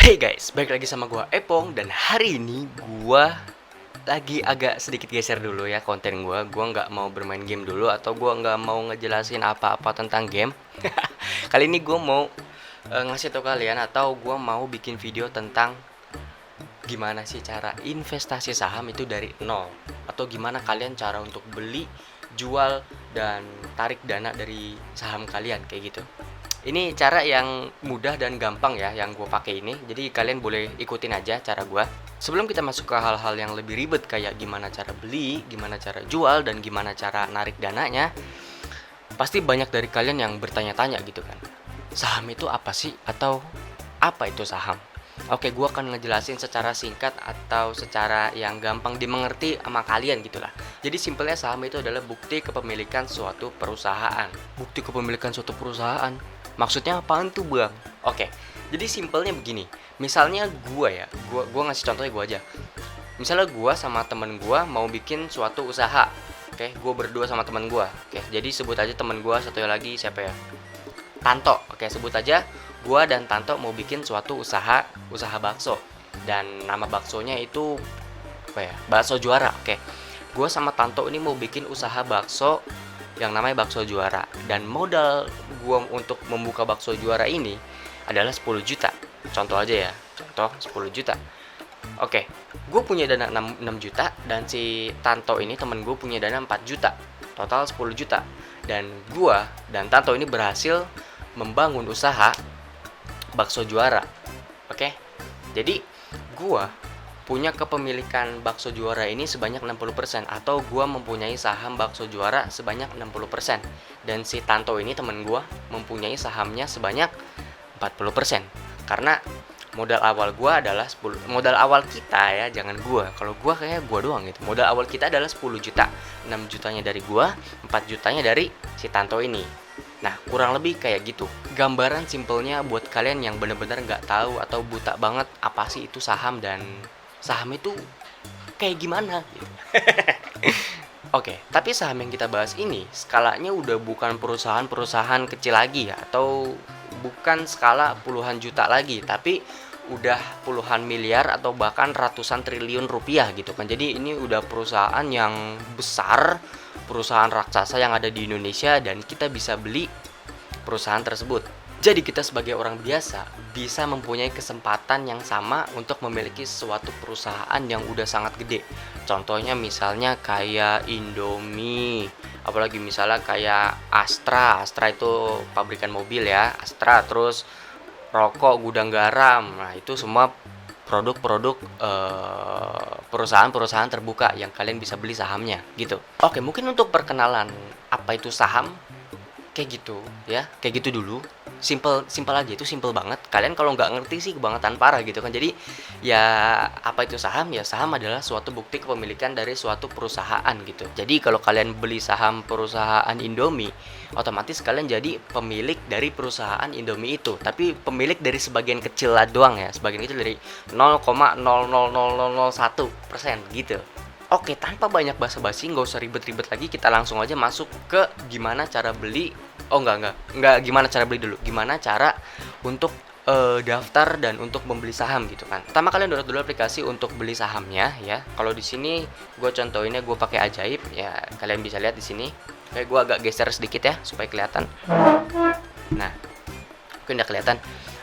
Hey guys, balik lagi sama gua Epong dan hari ini gua lagi agak sedikit geser dulu ya konten gua. Gua nggak mau bermain game dulu atau gua nggak mau ngejelasin apa-apa tentang game. Kali ini gua mau ngasih tau kalian atau gua mau bikin video tentang gimana sih cara investasi saham itu dari nol, atau gimana kalian cara untuk beli, jual, dan tarik dana dari saham kalian kayak gitu. Ini cara yang mudah dan gampang ya yang gue pakai ini. Jadi kalian boleh ikutin aja cara gue. Sebelum kita masuk ke hal-hal yang lebih ribet kayak gimana cara beli, gimana cara jual, dan gimana cara narik dananya, pasti banyak dari kalian yang bertanya-tanya gitu kan. Saham itu apa sih? Atau apa itu saham? Oke, gue akan ngejelasin secara singkat atau secara yang gampang dimengerti sama kalian gitulah. Jadi simpelnya saham itu adalah bukti kepemilikan suatu perusahaan. Bukti kepemilikan suatu perusahaan? Maksudnya apaan tuh bang? Oke, jadi simpelnya begini. Misalnya gue ngasih contohnya gue aja. Misalnya gue sama temen gue mau bikin suatu usaha. Oke, gue berdua sama temen gue. Oke, jadi sebut aja temen gue satu lagi siapa ya? Tanto. Oke, sebut aja gue dan Tanto mau bikin suatu usaha bakso. Dan nama baksonya itu apa ya? Bakso Juara. Oke, gue sama Tanto ini mau bikin usaha bakso yang namanya Bakso Juara, dan modal gua untuk membuka Bakso Juara ini adalah 10 juta. Contoh aja ya, contoh 10 juta. Oke, gue punya dana 6 juta dan si Tanto ini temen gue punya dana 4 juta. Total 10 juta. Dan gua dan Tanto ini berhasil membangun usaha Bakso Juara. Oke. Jadi gua punya kepemilikan Bakso Juara ini sebanyak 60%, atau gua mempunyai saham Bakso Juara sebanyak 60%, dan si Tanto ini temen gua mempunyai sahamnya sebanyak 40%. Karena modal awal gua adalah 10, modal awal kita ya, jangan gua. Kalau gua kayaknya gua doang gitu. Modal awal kita adalah 10 juta. 6 jutanya dari gua, 4 jutanya dari si Tanto ini. Nah, kurang lebih kayak gitu. Gambaran simpelnya buat kalian yang bener-bener nggak tahu atau buta banget apa sih itu saham dan saham itu kayak gimana gitu. Oke, tapi saham yang kita bahas ini skalanya udah bukan perusahaan-perusahaan kecil lagi ya, atau bukan skala puluhan juta lagi, tapi udah puluhan miliar atau bahkan ratusan triliun rupiah gitu kan. Jadi ini udah perusahaan yang besar, perusahaan raksasa yang ada di Indonesia, dan kita bisa beli perusahaan tersebut. Jadi kita sebagai orang biasa bisa mempunyai kesempatan yang sama untuk memiliki suatu perusahaan yang udah sangat gede. Contohnya misalnya kayak Indomie, apalagi misalnya kayak Astra. Astra itu pabrikan mobil ya, Astra. Terus rokok, gudang garam. Nah, itu semua produk-produk perusahaan-perusahaan terbuka yang kalian bisa beli sahamnya gitu. Oke, mungkin untuk perkenalan apa itu saham kayak gitu ya, kayak gitu dulu. Simple aja, itu simple banget. Kalian kalau nggak ngerti sih kebangetan parah gitu kan. Jadi ya, apa itu saham? Ya saham adalah suatu bukti kepemilikan dari suatu perusahaan gitu. Jadi kalau kalian beli saham perusahaan Indomie, otomatis kalian jadi pemilik dari perusahaan Indomie itu. Tapi pemilik dari sebagian kecil lah doang ya, sebagian kecil dari 0,00001% gitu. Oke, tanpa banyak basa-basi, nggak usah ribet-ribet lagi, kita langsung aja masuk ke gimana cara beli. Oh enggak, gimana cara beli dulu. Gimana cara untuk daftar dan untuk membeli saham gitu kan. Pertama kalian download dulu aplikasi untuk beli sahamnya ya. Kalau di sini gue contohinnya gue pakai Ajaib ya, kalian bisa lihat di sini. Kayak gue agak geser sedikit ya supaya kelihatan. Nah, mungkin udah kelihatan.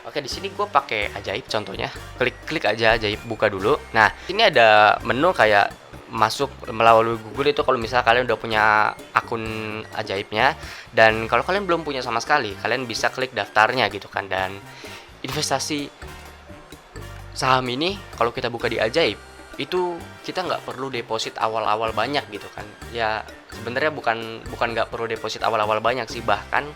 Oke, di sini gue pakai Ajaib contohnya. Klik aja Ajaib, buka dulu. Nah, ini ada menu kayak masuk melalui Google itu kalau misalnya kalian udah punya akun Ajaibnya, dan kalau kalian belum punya sama sekali, kalian bisa klik daftarnya gitu kan. Dan investasi saham ini kalau kita buka di Ajaib itu kita nggak perlu deposit awal-awal banyak gitu kan. Ya sebenarnya bukan nggak perlu deposit awal-awal banyak sih, bahkan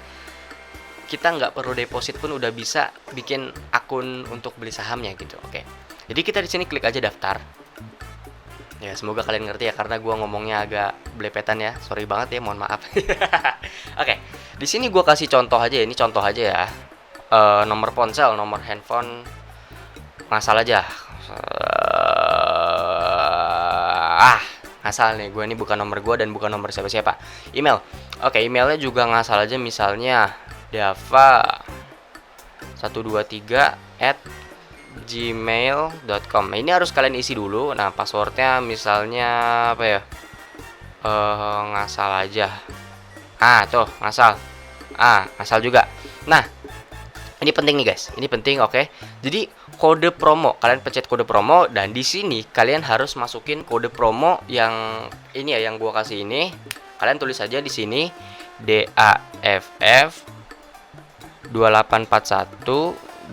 kita nggak perlu deposit pun udah bisa bikin akun untuk beli sahamnya gitu. Oke, jadi kita di sini klik aja daftar. Ya, semoga kalian ngerti ya, karena gue ngomongnya agak belepetan ya. Sorry banget ya, mohon maaf. Oke, di sini gue kasih contoh aja. Ini contoh aja ya. Nomor ponsel, nomor handphone, ngasal aja. Ngasal nih. Gue ini bukan nomor gue dan bukan nomor siapa-siapa. Email. Oke, emailnya juga ngasal aja. Misalnya Dava 123 gmail.com. Nah, ini harus kalian isi dulu. Nah, passwordnya misalnya apa ya? Ngasal aja. Tuh, ngasal. Ngasal juga. Nah, ini penting nih guys. Ini penting, oke. Jadi kode promo, kalian pencet kode promo dan di sini kalian harus masukin kode promo yang ini ya, yang gua kasih ini. Kalian tulis aja di sini DAFF 2841 9413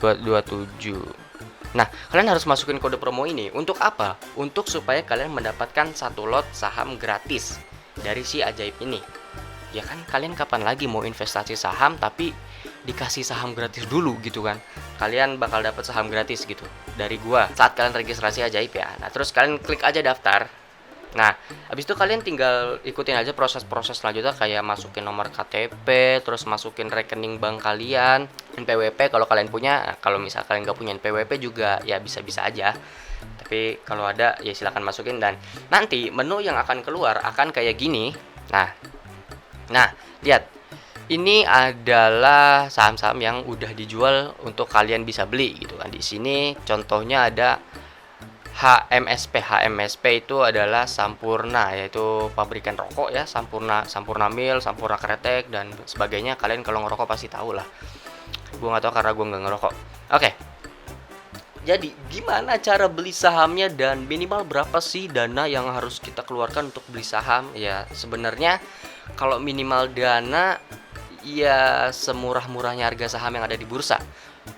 227. Nah, kalian harus masukin kode promo ini untuk apa? Untuk supaya kalian mendapatkan satu lot saham gratis dari si ajaib ini. Ya kan, kalian kapan lagi mau investasi saham tapi dikasih saham gratis dulu gitu kan? Kalian bakal dapat saham gratis gitu dari gua saat kalian registrasi ajaib ya. Nah, terus kalian klik aja daftar. Nah, habis itu kalian tinggal ikutin aja proses-proses selanjutnya kayak masukin nomor KTP, terus masukin rekening bank kalian, NPWP kalau kalian punya. Nah, kalau misal kalian nggak punya NPWP juga ya bisa-bisa aja. Tapi kalau ada ya silahkan masukin dan nanti menu yang akan keluar akan kayak gini. Nah, lihat. Ini adalah saham-saham yang udah dijual untuk kalian bisa beli gitu kan. Di sini contohnya ada HMSP itu adalah Sampurna, yaitu pabrikan rokok ya, Sampurna Mil, Sampurna Kretek dan sebagainya. Kalian kalau ngerokok pasti tahu lah. Gue nggak tahu karena gue nggak ngerokok. Oke. Jadi gimana cara beli sahamnya dan minimal berapa sih dana yang harus kita keluarkan untuk beli saham? Ya sebenarnya kalau minimal dana ya semurah-murahnya harga saham yang ada di bursa.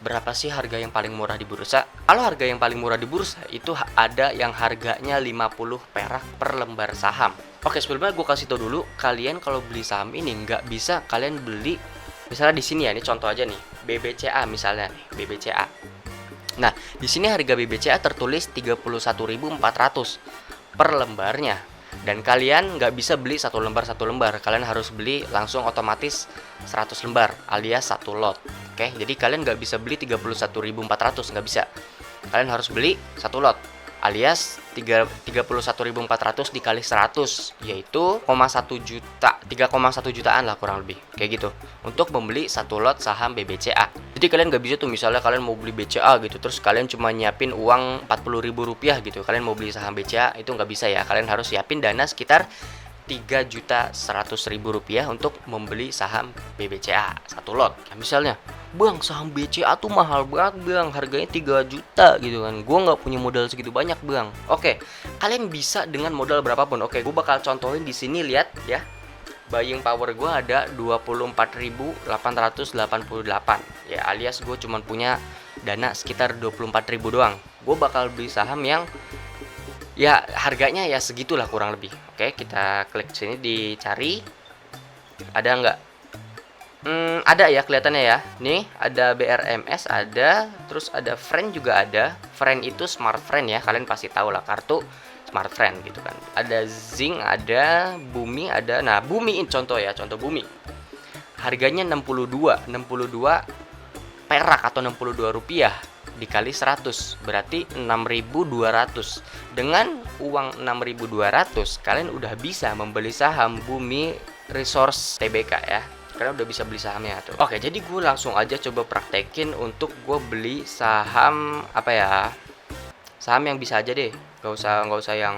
Berapa sih harga yang paling murah di bursa? Kalau harga yang paling murah di bursa itu ada yang harganya 50 perak per lembar saham. Oke, sebelumnya gue kasih tau dulu, kalian kalau beli saham ini nggak bisa kalian beli misalnya di sini ya, ini contoh aja nih, BBCA misalnya nih, BBCA. Nah, di sini harga BBCA tertulis 31.400 per lembarnya. Dan kalian nggak bisa beli satu lembar, kalian harus beli langsung otomatis 100 lembar alias satu lot. Oke, jadi kalian nggak bisa beli 31.400, nggak bisa. Kalian harus beli satu lot alias 31.400 dikali 100 yaitu 3,1 jutaan lah kurang lebih kayak gitu untuk membeli satu lot saham BBCA. Jadi kalian nggak bisa tuh misalnya kalian mau beli BCA gitu terus kalian cuma nyiapin uang 40.000 rupiah gitu, kalian mau beli saham BCA itu nggak bisa ya. Kalian harus siapin dana sekitar 3.100.000 rupiah untuk membeli saham BBCA satu lot. Nah, misalnya, bang saham BCA tuh mahal banget bang, harganya 3 juta gitu kan, gua nggak punya modal segitu banyak bang. Oke, kalian bisa dengan modal berapapun. Oke, gua bakal contohin di sini, lihat ya. Buying power gua ada 24.888 ya, alias gue cuma punya dana sekitar 24.000 doang. Gue bakal beli saham yang ya harganya ya segitulah kurang lebih. Oke, kita klik sini dicari. Ada nggak? Ada ya kelihatannya ya. Nih ada BRMS ada, terus ada Friend juga ada. Friend itu Smart Friend ya, kalian pasti tahu lah kartu Smart Friend gitu kan. Ada Zing ada, Bumi ada. Nah Bumi ini contoh ya, contoh Bumi. Harganya 62 perak atau 62 rupiah dikali 100 berarti 6.200. Dengan uang 6.200 kalian udah bisa membeli saham Bumi Resource Tbk ya. Kalian udah bisa beli sahamnya tuh. Oke, jadi gue langsung aja coba praktekin untuk gue beli saham apa ya? Saham yang bisa aja deh. Gak usah yang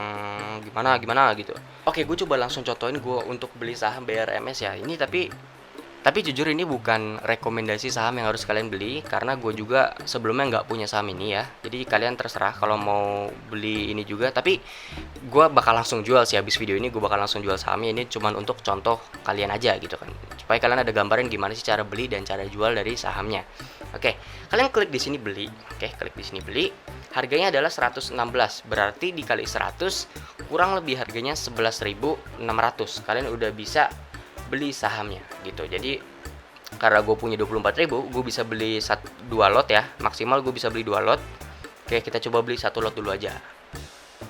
gimana gitu. Oke, gue coba langsung contohin gue untuk beli saham BRMS ya. Ini tapi jujur ini bukan rekomendasi saham yang harus kalian beli karena gue juga sebelumnya nggak punya saham ini ya. Jadi kalian terserah kalau mau beli ini juga. Tapi gue bakal langsung jual sih habis video ini, gue bakal langsung jual sahamnya. Ini cuman untuk contoh kalian aja gitu kan, supaya kalian ada gambaran gimana sih cara beli dan cara jual dari sahamnya. Oke, kalian klik di sini beli. Oke, klik di sini beli. Harganya adalah 116, berarti dikali 100 kurang lebih harganya 11.600. Kalian udah bisa beli sahamnya gitu. Jadi karena gue punya 24.000, gue bisa beli 2 lot ya, maksimal gue bisa beli 2 lot. Oke, kita coba beli 1 lot dulu aja.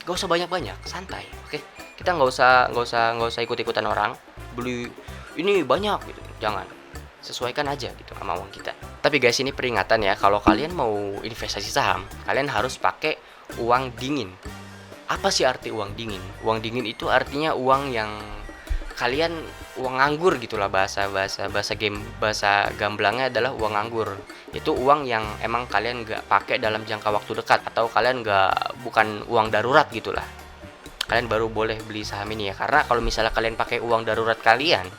Gak usah banyak-banyak, santai. Oke, kita nggak usah ikut-ikutan orang beli ini banyak gitu. Jangan, sesuaikan aja gitu sama uang kita. Tapi guys, ini peringatan ya, kalau kalian mau investasi saham, kalian harus pakai uang dingin. Apa sih arti uang dingin? Uang dingin itu artinya uang yang kalian uang nganggur gitulah, bahasa gamblangnya adalah uang nganggur. Itu uang yang emang kalian nggak pakai dalam jangka waktu dekat, atau kalian bukan uang darurat gitulah. Kalian baru boleh beli saham ini ya, karena kalau misalnya kalian pakai uang darurat kalian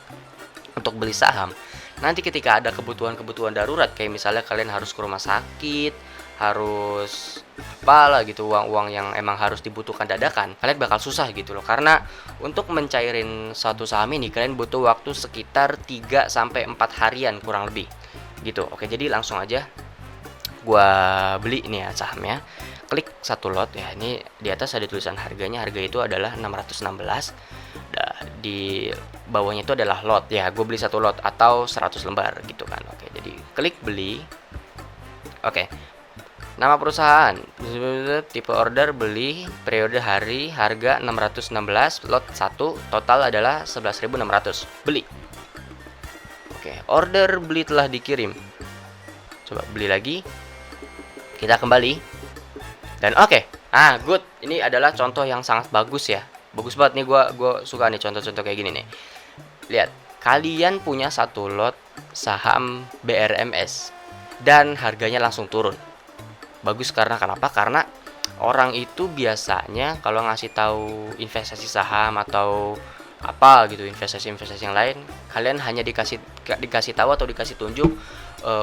untuk beli saham, nanti ketika ada kebutuhan-kebutuhan darurat, kayak misalnya kalian harus ke rumah sakit, harus apalah gitu, uang-uang yang emang harus dibutuhkan dadakan, kalian bakal susah gitu loh. Karena untuk mencairin satu saham ini kalian butuh waktu sekitar 3 sampai 4 harian kurang lebih gitu. Oke, jadi langsung aja gua beli nih ya sahamnya. Klik satu lot ya. Ini di atas ada tulisan harganya. Harga itu adalah 616. Di bawahnya itu adalah lot ya. Gue beli satu lot atau 100 lembar gitu kan. Oke, jadi klik beli. Oke. Nama perusahaan, tipe order beli, periode hari, harga 616, lot 1, total adalah 11.600. Beli. Oke, order beli telah dikirim. Coba beli lagi. Kita kembali. Dan oke, good. Ini adalah contoh yang sangat bagus ya. Bagus banget nih, gua suka nih contoh-contoh kayak gini nih. Lihat, kalian punya satu lot saham BRMS dan harganya langsung turun. Bagus karena kenapa? Karena orang itu biasanya kalau ngasih tahu investasi saham atau apa gitu, investasi yang lain, kalian hanya dikasih tahu atau dikasih tunjuk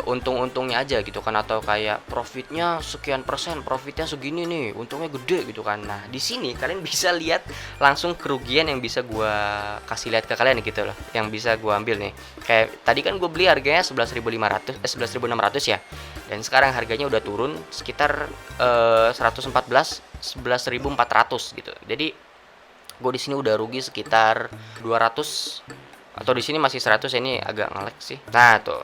untung-untungnya aja gitu kan, atau kayak profitnya sekian persen, profitnya segini nih, untungnya gede gitu kan. Nah, di sini kalian bisa lihat langsung kerugian yang bisa gua kasih lihat ke kalian gitu loh, yang bisa gua ambil nih. Kayak tadi kan gue beli harganya 11.600 ya. Dan sekarang harganya udah turun sekitar 114, 11.400 gitu. Jadi gue di sini udah rugi sekitar 200, atau di sini masih 100 ya, ini agak nge-lag sih. Nah, tuh.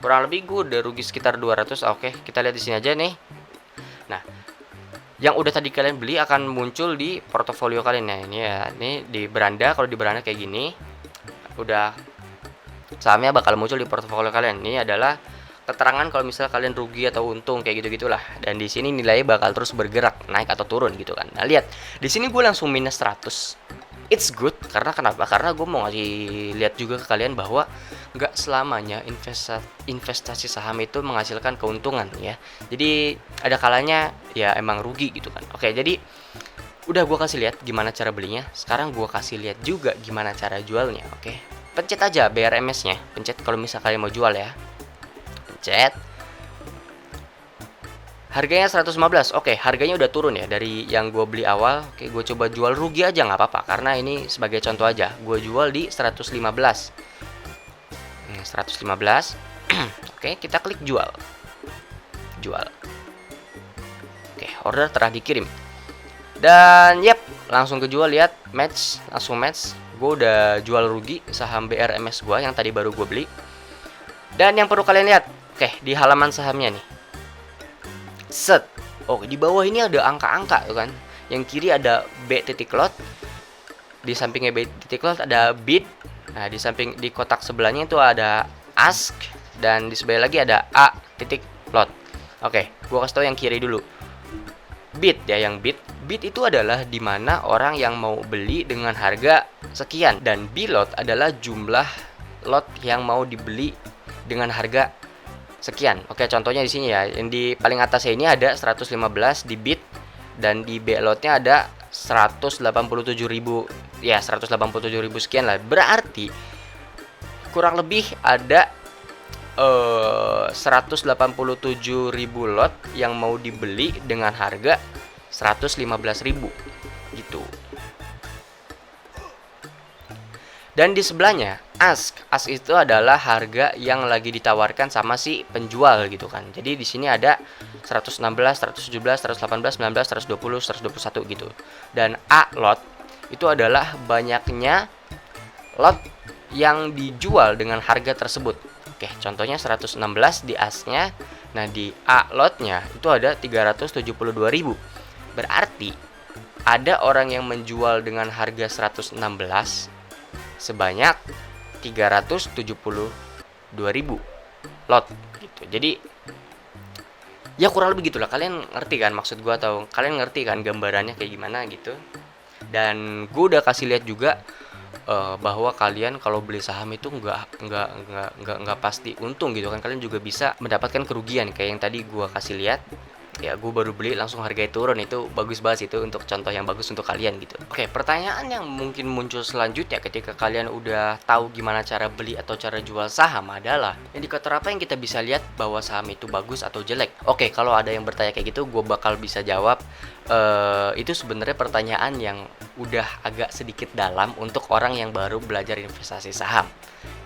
Kurang lebih gue udah rugi sekitar 200. Oke, kita lihat di sini aja nih. Nah, yang udah tadi kalian beli akan muncul di portofolio kalian ya. Ini ya, ini di beranda. Kalau di beranda kayak gini, udah sahamnya bakal muncul di portofolio kalian. Ini adalah keterangan kalau misalnya kalian rugi atau untung kayak gitu-gitulah. Dan di sini nilainya bakal terus bergerak naik atau turun gitu kan. Nah, lihat. Di sini gue langsung minus 100. It's good karena kenapa? Karena gue mau ngasih lihat juga ke kalian bahwa nggak selamanya investasi saham itu menghasilkan keuntungan ya. Jadi ada kalanya ya emang rugi gitu kan. Oke, jadi udah gue kasih lihat gimana cara belinya. Sekarang gue kasih lihat juga gimana cara jualnya. Oke, pencet aja BRMS-nya. Pencet kalau misalnya kalian mau jual ya. Pencet. Harganya 115. Oke, harganya udah turun ya dari yang gue beli awal. Oke, gue coba jual rugi aja nggak apa-apa karena ini sebagai contoh aja. Gue jual di 115. 115. Oke, kita klik jual. Jual. Oke, order telah dikirim. Dan langsung ke jual. Lihat, match, langsung match. Gue udah jual rugi saham BRMS gue yang tadi baru gue beli. Dan yang perlu kalian lihat, oke, di halaman sahamnya nih. Set. Oh, di bawah ini ada angka-angka tuh kan. Yang kiri ada B titik lot. Di sampingnya B titik lot ada bid. Nah, di kotak sebelahnya itu ada ask, dan di sebelah lagi ada A titik lot. Oke, gua kasih tau yang kiri dulu. Bid ya, yang bid. Bid itu adalah dimana orang yang mau beli dengan harga sekian, dan B lot adalah jumlah lot yang mau dibeli dengan harga sekian. Oke, contohnya di sini ya. Yang di paling atasnya ini ada 115 di bid, dan di B lotnya ada 187.000. Ya, 187.000 sekian lah. Berarti kurang lebih ada 187.000 lot yang mau dibeli dengan harga 115.000 gitu. Dan di sebelahnya ask itu adalah harga yang lagi ditawarkan sama si penjual gitu kan. Jadi di sini ada 116, 117, 118, 19, 120, 121 gitu. Dan A lot itu adalah banyaknya lot yang dijual dengan harga tersebut. Oke, contohnya 116 di ask-nya. Nah, di A lot-nya itu ada 372.000. Berarti ada orang yang menjual dengan harga 116 sebanyak 372.000 lot gitu. Jadi Ya kurang lebih gitulah, kalian ngerti kan maksud gua, atau kalian ngerti kan gambarannya kayak gimana gitu. Dan gue udah kasih lihat juga bahwa kalian kalau beli saham itu nggak pasti untung gitu kan, kalian juga bisa mendapatkan kerugian kayak yang tadi gue kasih lihat. Ya gue baru beli langsung harganya turun, itu bagus banget sih, itu untuk contoh yang bagus untuk kalian gitu. Oke, pertanyaan yang mungkin muncul selanjutnya ketika kalian udah tahu gimana cara beli atau cara jual saham adalah indikator apa yang kita bisa lihat bahwa saham itu bagus atau jelek. Oke, kalau ada yang bertanya kayak gitu, gue bakal bisa jawab. Itu sebenarnya pertanyaan yang udah agak sedikit dalam untuk orang yang baru belajar investasi saham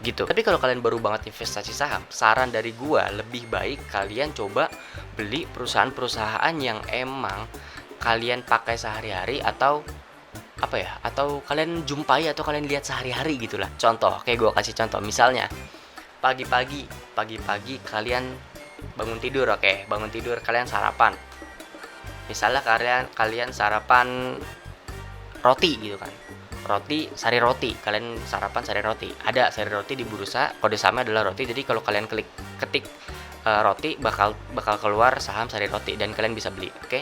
gitu. Tapi kalau kalian baru banget investasi saham, saran dari gua lebih baik kalian coba beli perusahaan-perusahaan yang emang kalian pakai sehari-hari, atau apa ya, atau kalian jumpai atau kalian lihat sehari-hari gitulah. Contoh, kayak gua kasih contoh, misalnya pagi-pagi kalian bangun tidur, oke, bangun tidur kalian sarapan. Misalnya kalian sarapan roti gitu kan, roti sari roti, kalian sarapan sari roti, ada sari roti di bursa, kode sahamnya adalah roti. Jadi kalau kalian ketik roti, bakal keluar saham sari roti dan kalian bisa beli. Oke,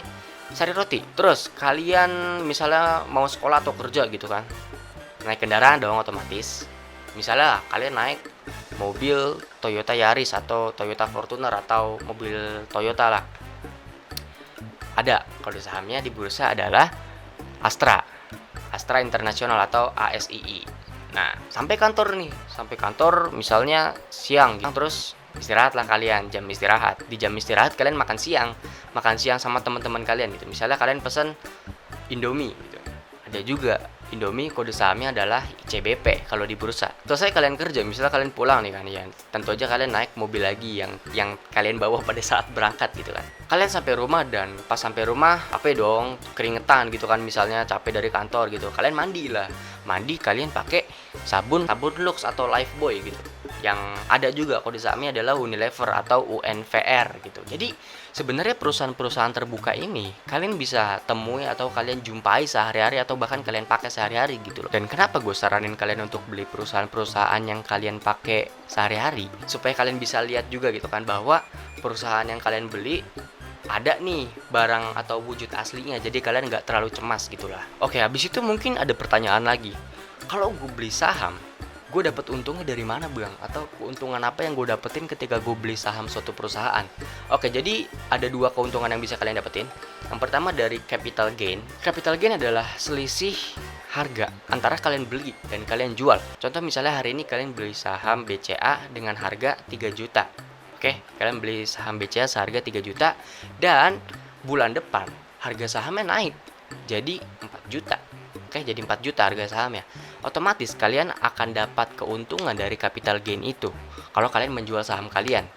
sari roti. Terus kalian misalnya mau sekolah atau kerja gitu kan, naik kendaraan dong otomatis. Misalnya kalian naik mobil Toyota Yaris atau Toyota Fortuner atau mobil Toyota lah, ada kode sahamnya di bursa adalah Astra Internasional atau ASII. Nah, sampai kantor misalnya siang gitu. Terus istirahat lah kalian, jam istirahat. Di jam istirahat kalian makan siang sama teman-teman kalian gitu. Misalnya kalian pesen Indomie gitu. Ada juga Indomie kode sahamnya adalah ICBP kalau di bursa. Selesai kalian kerja, misalnya kalian pulang nih kan, ya tentu aja kalian naik mobil lagi yang kalian bawa pada saat berangkat gitu kan. Kalian sampai rumah, dan pas sampai rumah apa dong, keringetan gitu kan, misalnya capek dari kantor gitu. Kalian mandi kalian pakai sabun Lux atau Lifebuoy gitu. Yang ada juga kode sahamnya adalah Unilever atau UNVR gitu. Jadi sebenarnya perusahaan-perusahaan terbuka ini kalian bisa temui atau kalian jumpai sehari-hari, atau bahkan kalian pakai sehari-hari gitu loh. Dan kenapa gue saranin kalian untuk beli perusahaan-perusahaan yang kalian pakai sehari-hari, supaya kalian bisa lihat juga gitu kan, bahwa perusahaan yang kalian beli ada nih barang atau wujud aslinya, jadi kalian nggak terlalu cemas gitulah. Oke, habis itu mungkin ada pertanyaan lagi, kalau gue beli saham, gue dapat untungnya dari mana bang? Atau keuntungan apa yang gue dapetin ketika gue beli saham suatu perusahaan? Oke, jadi ada dua keuntungan yang bisa kalian dapetin. Yang pertama dari capital gain. Capital gain adalah selisih harga antara kalian beli dan kalian jual. Contoh misalnya hari ini kalian beli saham BCA dengan harga 3 juta. Oke, kalian beli saham BCA seharga 3 juta, dan bulan depan harga sahamnya naik jadi 4 juta. Oke, jadi 4 juta harga sahamnya. Otomatis kalian akan dapat keuntungan dari capital gain itu. Kalau kalian menjual saham kalian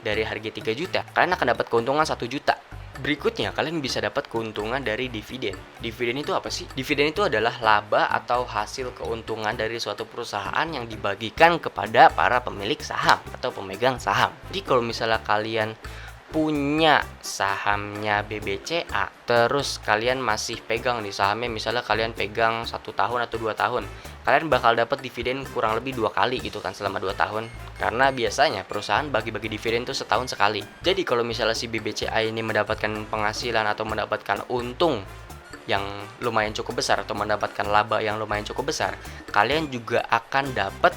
dari harga 3 juta, kalian akan dapat keuntungan 1 juta. Berikutnya, kalian bisa dapat keuntungan dari dividen. Dividen itu apa sih? Dividen itu adalah laba atau hasil keuntungan dari suatu perusahaan yang dibagikan kepada para pemilik saham atau pemegang saham. Jadi kalau misalnya kalian punya sahamnya BBCA, terus kalian masih pegang di sahamnya, misalnya kalian pegang 1 tahun atau 2 tahun, kalian bakal dapat dividen kurang lebih 2 kali gitu kan selama 2 tahun. Karena biasanya perusahaan bagi-bagi dividen tuh setahun sekali. Jadi kalau misalnya si BBCA ini mendapatkan penghasilan atau mendapatkan untung yang lumayan cukup besar, atau mendapatkan laba yang lumayan cukup besar, kalian juga akan dapat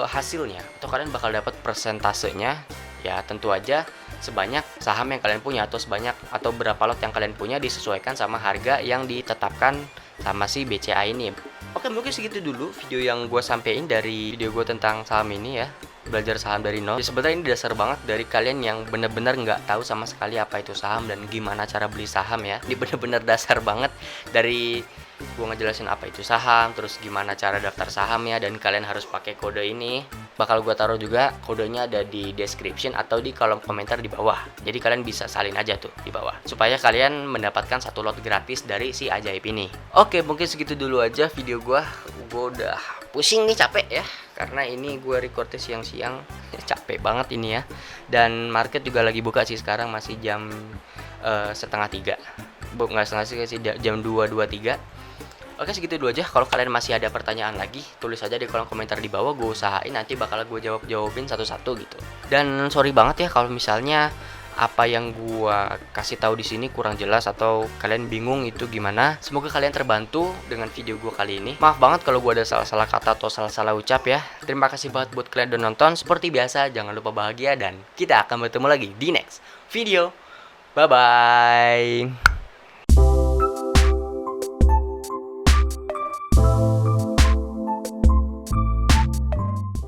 hasilnya, atau kalian bakal dapat persentasenya. Ya tentu aja sebanyak saham yang kalian punya, atau sebanyak atau berapa lot yang kalian punya disesuaikan sama harga yang ditetapkan sama si BCA ini. Oke, mungkin segitu dulu video yang gue sampein dari video gue tentang saham ini ya, belajar saham dari nol. Sebenarnya ini dasar banget dari kalian yang bener-bener nggak tahu sama sekali apa itu saham dan gimana cara beli saham ya. Ini bener-bener dasar banget dari gue ngejelasin apa itu saham, terus gimana cara daftar sahamnya, dan kalian harus pakai kode ini. Bakal gue taruh juga kodenya ada di description atau di kolom komentar di bawah. Jadi kalian bisa salin aja tuh di bawah, supaya kalian mendapatkan 1 lot gratis dari si ajaib ini. Oke, mungkin segitu dulu aja video gue. Gue udah pusing nih, capek ya, karena ini gue recordnya siang-siang. Capek banget ini ya. Dan market juga lagi buka sih sekarang, masih jam 2:30. Nggak setengah sih, jam 2:23. Oke, segitu dulu aja. Kalau kalian masih ada pertanyaan lagi, tulis aja di kolom komentar di bawah. Gue usahain nanti bakal gue jawabin satu-satu gitu. Dan sorry banget ya kalau misalnya apa yang gua kasih tahu di sini kurang jelas atau kalian bingung itu gimana. Semoga kalian terbantu dengan video gua kali ini. Maaf banget kalau gua ada salah-salah kata atau salah-salah ucap ya. Terima kasih banget buat kalian udah nonton. Seperti biasa, jangan lupa bahagia dan kita akan bertemu lagi di next video. Bye bye.